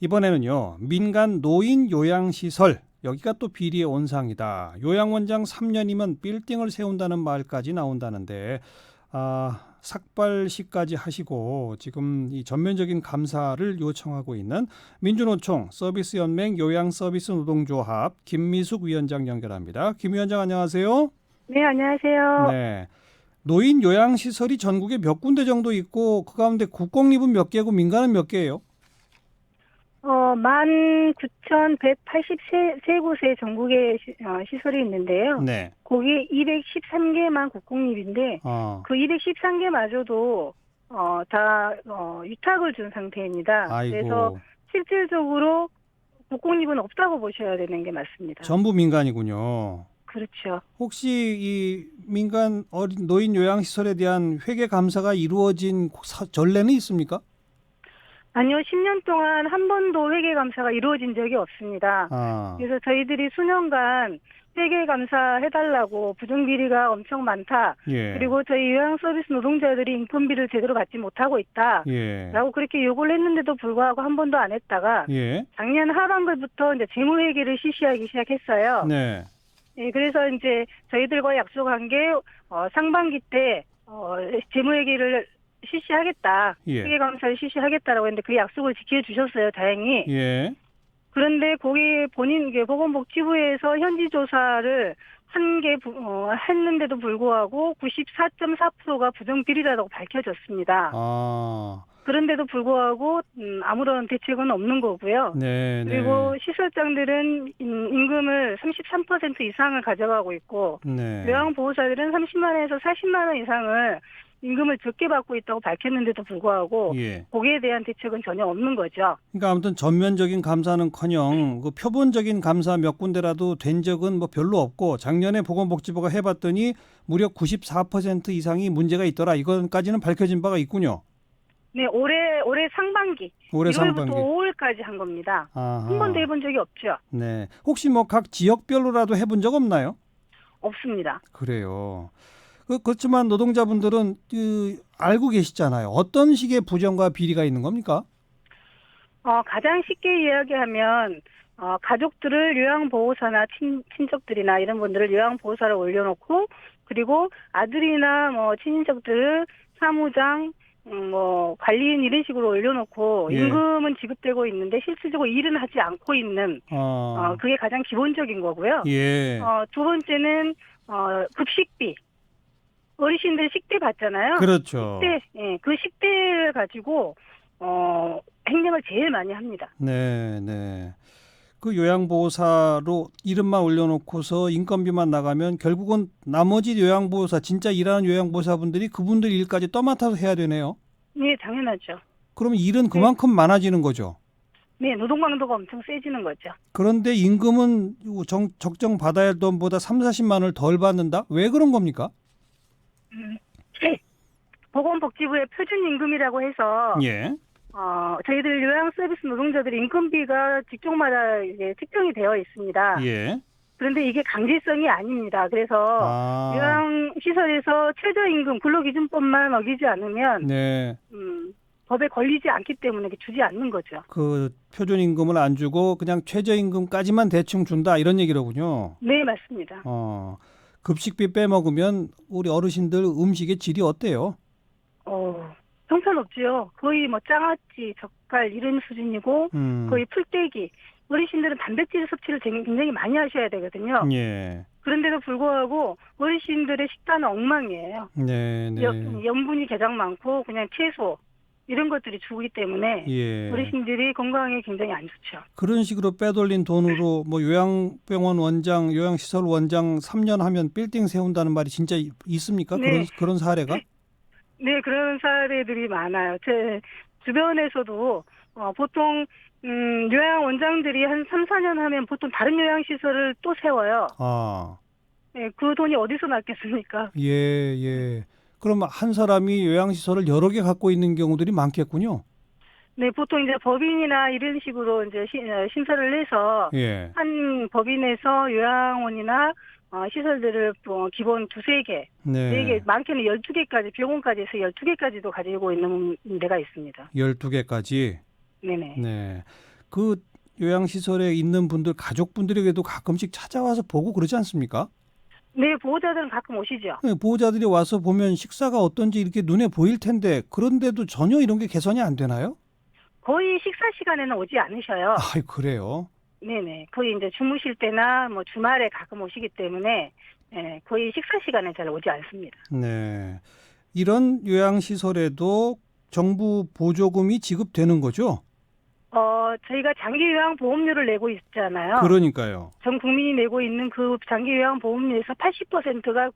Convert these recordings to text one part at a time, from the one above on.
이번에는요, 민간 노인 요양시설, 여기가 또 비리의 온상이다. 요양원장 3년이면 빌딩을 세운다는 말까지 나온다는데, 삭발시까지 하시고 지금 이 전면적인 감사를 요청하고 있는 민주노총 서비스연맹 요양서비스노동조합 김미숙 위원장 연결합니다. 김 위원장 안녕하세요. 네, 안녕하세요. 네. 노인 요양시설이 전국에 몇 군데 정도 있고 그 가운데 국공립은 몇 개고 민간은 몇 개예요? 19,183곳의 전국에 시설이 있는데요. 네. 거기 213개만 국공립인데, 어. 그 213개마저도, 다, 위탁을 준 상태입니다. 그래서 아이고. 실질적으로 국공립은 없다고 보셔야 되는 게 맞습니다. 전부 민간이군요. 그렇죠. 혹시 이 민간 어린 노인 요양시설에 대한 회계 감사가 이루어진 전례는 있습니까? 아니요, 10년 동안 한 번도 회계감사가 이루어진 적이 없습니다. 아. 그래서 저희들이 수년간 회계감사 해달라고 부정비리가 엄청 많다. 예. 그리고 저희 요양서비스 노동자들이 인건비를 제대로 받지 못하고 있다. 예. 라고 그렇게 요구를 했는데도 불구하고 한 번도 안 했다가 예. 작년 하반기부터 이제 재무회계를 실시하기 시작했어요. 네. 예, 그래서 이제 저희들과 약속한 게 상반기 때 재무회계를 실시하겠다. 예. 회계감사를 실시하겠다라고 했는데 그 약속을 지켜주셨어요. 다행히. 예. 그런데 거기 본인 보건복지부에서 현지 조사를 한 게 했는데도 불구하고 94.4%가 부정비리라고 밝혀졌습니다. 아. 그런데도 불구하고 아무런 대책은 없는 거고요. 네, 그리고 네. 시설장들은 임금을 33% 이상을 가져가고 있고 네. 요양보호사들은 30만 원에서 40만 원 이상을 임금을 적게 받고 있다고 밝혔는데도 불구하고 예. 거기에 대한 대책은 전혀 없는 거죠. 그러니까 아무튼 전면적인 감사는커녕 그 표본적인 감사 몇 군데라도 된 적은 뭐 별로 없고 작년에 보건복지부가 해봤더니 무려 94% 이상이 문제가 있더라. 이건까지는 밝혀진 바가 있군요. 네, 올해 상반기 올해 1월부터 상반기. 5월까지 한 겁니다. 한 아하. 번도 해본 적이 없죠. 네. 혹시 뭐 각 지역별로라도 해본 적 없나요? 없습니다. 그래요. 그렇지만 노동자분들은 알고 계시잖아요. 어떤 식의 부정과 비리가 있는 겁니까? 가장 쉽게 이야기하면 가족들을 요양보호사나 친척들이나 이런 분들을 요양보호사를 올려놓고 그리고 아들이나 뭐 친인척들을 사무장 뭐 관리인 이런 식으로 올려놓고 예. 임금은 지급되고 있는데 실질적으로 일은 하지 않고 있는 그게 가장 기본적인 거고요. 예. 두 번째는 급식비. 어르신들 식대 받잖아요. 그렇죠. 그 식대를 가지고 행정을 제일 많이 합니다. 네, 네. 그 요양보호사로 이름만 올려놓고서 인건비만 나가면 결국은 나머지 요양보호사, 진짜 일하는 요양보호사분들이 그분들 일까지 떠맡아서 해야 되네요. 네, 당연하죠. 그러면 일은 그만큼 많아지는 거죠. 네, 노동 강도가 엄청 세지는 거죠. 그런데 임금은 적정 받아야 할 돈보다 3, 40만 원을 덜 받는다? 왜 그런 겁니까? 보건복지부의 표준임금이라고 해서 예. 저희들 요양서비스 노동자들의 인건비가 직종마다 이제 측정이 되어 있습니다. 예. 그런데 이게 강제성이 아닙니다. 그래서 요양시설에서 최저임금 근로기준법만 어기지 않으면 네. 법에 걸리지 않기 때문에 이렇게 주지 않는 거죠. 그 표준임금을 안 주고 그냥 최저임금까지만 대충 준다 이런 얘기로군요. 네, 맞습니다. 급식비 빼먹으면 우리 어르신들 음식의 질이 어때요? 형편없지요. 거의 뭐 장아찌, 젓갈 이런 수준이고 거의 풀떼기. 어르신들은 단백질 섭취를 굉장히 많이 하셔야 되거든요. 예. 그런데도 불구하고 어르신들의 식단은 엉망이에요. 네, 네. 염분이 가장 많고 그냥 채소 이런 것들이 주기 때문에 예. 어르신들이 건강에 굉장히 안 좋죠. 그런 식으로 빼돌린 돈으로 뭐 요양병원 원장, 요양시설 원장 3년 하면 빌딩 세운다는 말이 진짜 있습니까? 네. 그런 사례가? 네, 그런 사례들이 많아요. 제 주변에서도 보통 요양 원장들이 한 3, 4년 하면 보통 다른 요양시설을 또 세워요. 네, 그 돈이 어디서 났겠습니까? 예, 예. 그럼 한 사람이 요양시설을 여러 개 갖고 있는 경우들이 많겠군요. 네, 보통 이제 법인이나 이런 식으로 이제 신설을 해서 예. 한 법인에서 요양원이나 시설들을 기본 두세 개, 네. 네 개, 많게는 12개까지, 병원까지 해서 12개까지도 가지고 있는 데가 있습니다. 12개까지? 네네. 네. 그 요양시설에 있는 분들 가족분들에게도 가끔씩 찾아와서 보고 그러지 않습니까? 네, 보호자들은 가끔 오시죠. 네, 보호자들이 와서 보면 식사가 어떤지 이렇게 눈에 보일 텐데 그런데도 전혀 이런 게 개선이 안 되나요? 거의 식사 시간에는 오지 않으셔요. 아, 그래요? 네네. 거의 이제 주무실 때나 뭐 주말에 가끔 오시기 때문에 예, 거의 식사 시간에 잘 오지 않습니다. 네. 이런 요양시설에도 정부 보조금이 지급되는 거죠? 저희가 장기요양보험료를 내고 있잖아요. 그러니까요. 전 국민이 내고 있는 그 장기요양보험료에서 80%가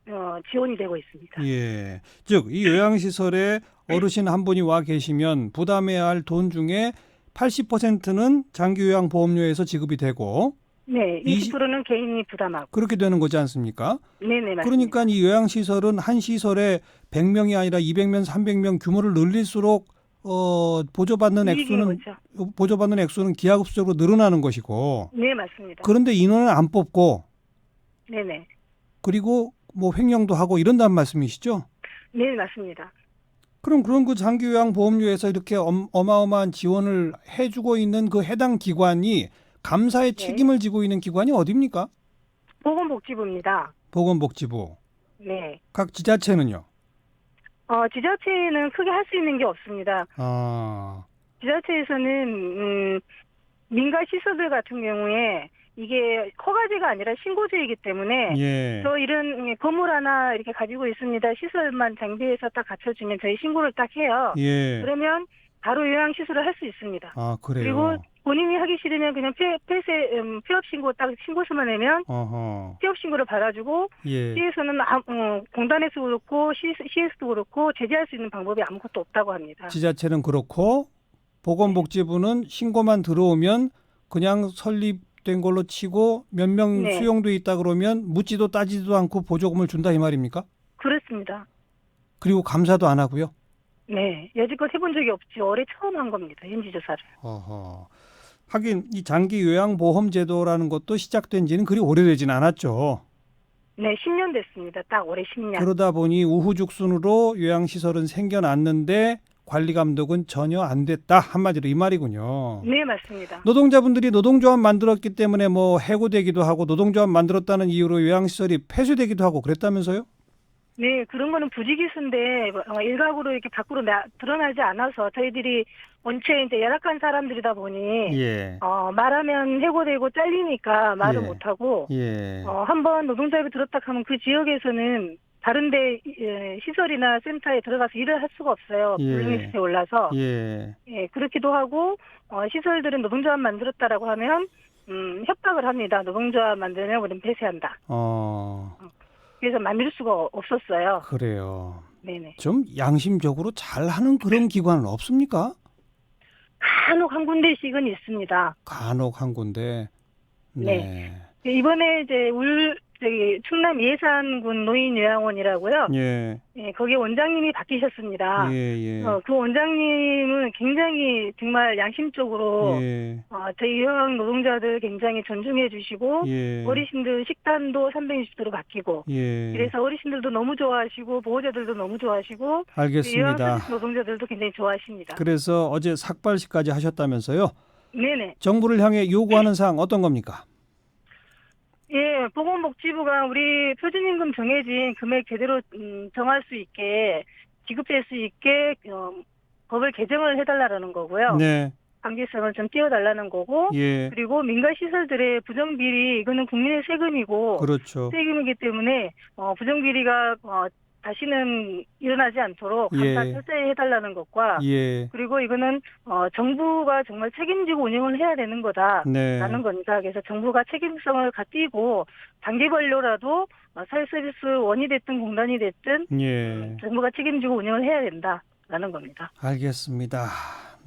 지원이 되고 있습니다. 예. 즉, 이 요양시설에 어르신 한 분이 와 계시면 부담해야 할 돈 중에 80%는 장기요양보험료에서 지급이 되고 네, 20%는 개인이 부담하고. 그렇게 되는 거지 않습니까? 네네, 맞습니다. 그러니까 이 요양시설은 한 시설에 100명이 아니라 200명, 300명 규모를 늘릴수록 보조받는 액수는 기하급수적으로 늘어나는 것이고. 네, 맞습니다. 그런데 인원을 안 뽑고 네네. 그리고 뭐 횡령도 하고 이런다는 말씀이시죠? 네, 맞습니다. 그럼 그런 그 장기요양보험료에서 이렇게 어마어마한 지원을 해주고 있는 그 해당 기관이 감사의 책임을 지고 있는 기관이 어디입니까? 보건복지부입니다. 보건복지부. 네. 각 지자체는요? 지자체는 크게 할 수 있는 게 없습니다. 아, 지자체에서는 민간 시설들 같은 경우에 이게 허가제가 아니라 신고제이기 때문에 예. 저 이런 건물 하나 이렇게 가지고 있습니다. 시설만 장비해서 딱 갖춰주면 저희 신고를 딱 해요. 예. 그러면 바로 요양시설을 할 수 있습니다. 아, 그래요? 그리고 본인이 하기 싫으면 그냥 폐업 신고 딱 신고서만 내면 어허. 폐업 신고를 받아주고 예. 시에서는 공단에서 그렇고 시에서도 그렇고 제재할 수 있는 방법이 아무것도 없다고 합니다. 지자체는 그렇고 보건복지부는 신고만 들어오면 그냥 설립된 걸로 치고 몇 명 네. 수용돼 있다 그러면 묻지도 따지도 않고 보조금을 준다 이 말입니까? 그렇습니다. 그리고 감사도 안 하고요? 네, 여지껏 해본 적이 없지. 올해 처음 한 겁니다. 현지조사를. 어허. 하긴 이 장기요양보험제도라는 것도 시작된 지는 그리 오래되진 않았죠. 네, 10년 됐습니다. 딱 올해 10년. 그러다 보니 우후죽순으로 요양시설은 생겨났는데 관리감독은 전혀 안 됐다. 한마디로 이 말이군요. 네, 맞습니다. 노동자분들이 노동조합 만들었기 때문에 뭐 해고되기도 하고 노동조합 만들었다는 이유로 요양시설이 폐쇄되기도 하고 그랬다면서요? 네, 그런 거는 부지기수인데 일각으로 이렇게 밖으로 드러나지 않아서 저희들이 원체 이제 열악한 사람들이다 보니 예. 말하면 해고되고 잘리니까 말을 예. 못하고 예. 한번 노동조합이 들었다 하면 그 지역에서는 다른데 시설이나 센터에 들어가서 일을 할 수가 없어요. 예. 블랙리스트에 올라서. 예. 예, 그렇기도 하고 시설들은 노동조합 만들었다라고 하면 협박을 합니다. 노동조합 만들면 우리는 폐쇄한다. 그래서 만들 수가 없었어요. 그래요. 네네. 좀 양심적으로 잘하는 그런 기관은 없습니까? 간혹 한 군데씩은 있습니다. 간혹 한 군데. 네. 이번에 이제 충남 예산군 노인요양원이라고요. 예. 예, 거기 원장님이 바뀌셨습니다. 예. 그 원장님은 굉장히 정말 양심적으로 예. 저희 요양 노동자들 굉장히 존중해 주시고 예. 어르신들 식단도 360도로 바뀌고 예. 그래서 어르신들도 너무 좋아하시고 보호자들도 너무 좋아하시고 알겠습니다. 요양 서비스 노동자들도 굉장히 좋아하십니다. 그래서 어제 삭발식까지 하셨다면서요? 네네. 정부를 향해 요구하는 사항 어떤 겁니까? 예, 보건복지부가 우리 표준임금 정해진 금액 제대로 정할 수 있게 지급될 수 있게 법을 개정을 해달라는 거고요. 네. 강제성을 좀 띄워달라는 거고, 예. 그리고 민간 시설들의 부정비리 이거는 국민의 세금이고, 그렇죠. 세금이기 때문에 부정비리가 다시는 일어나지 않도록 감사 철저히 해달라는 것과, 예. 그리고 이거는 정부가 정말 책임지고 운영을 해야 되는 거다라는 거니까 그래서 정부가 책임성을 갖추고 단계별로라도 사회서비스 원이 됐든 공단이 됐든 정부가 책임지고 운영을 해야 된다라는 겁니다. 알겠습니다.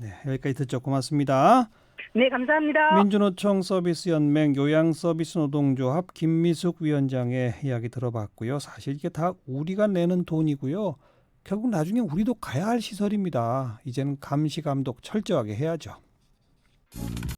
네, 여기까지 듣죠. 고맙습니다. 네, 감사합니다. 민주노총 서비스연맹 요양서비스노동조합 김미숙 위원장의 이야기 들어봤고요. 사실 이게 다 우리가 내는 돈이고요. 결국 나중에 우리도 가야 할 시설입니다. 이제는 감시 감독 철저하게 해야죠.